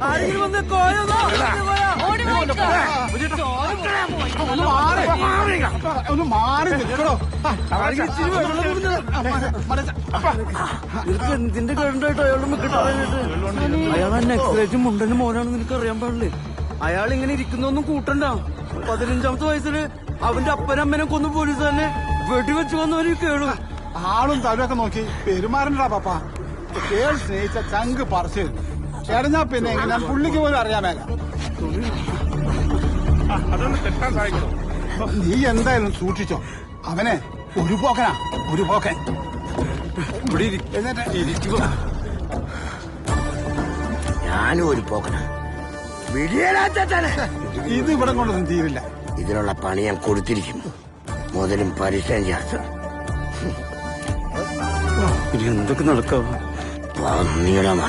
ആരെങ്കിലും വന്ന് കോയൊന്നോ ഒന്ന് മാറി നിൽക്കണോ? നിനക്ക് എന്തിന്റെ കണ്ടായിട്ടോ അയാളുടെ കിട്ടാനായിട്ട്? അയാൾ ആ നെക്സലേറ്റും മുണ്ടന്റെ മോനാണെന്ന് നിനക്ക് അറിയാൻ പാടില്ലേ? അയാൾ ഇങ്ങനെ ഇരിക്കുന്നൊന്നും കൂട്ടണ്ട. 15ാമത്തെ വയസ്സില് അവന്റെ അപ്പനമ്മനെ കൊന്നു പോലീസ് തന്നെ വെടിവെച്ച് വന്നവര് കേളും. ആളും തലൊക്കെ നോക്കി പെരുമാറണ്ടാ പാപ്പ. കേൾ സ്നേഹിച്ച ചങ്ക് പറിച്ചു ചേടഞ്ഞാ പിന്നെ എങ്ങനെ പുള്ളിക്ക് പോലും അറിയാമേല. നീ എന്തായാലും സൂക്ഷിച്ചോ. അവനെ ഒരു പോക്കനാ, ഒരു പോക്കൻ. ഞാനും ഒരു പോക്കനാ. ഇത് ഇവിടെ കൊണ്ടൊന്നും തീരില്ല. ഇതിനുള്ള പണി ഞാൻ കൊടുത്തിരിക്കും. മുതലും പരിശ്രമം ചേർത്ത് ഇനി എന്തൊക്കെ നടക്കാവോ? നീടാൻ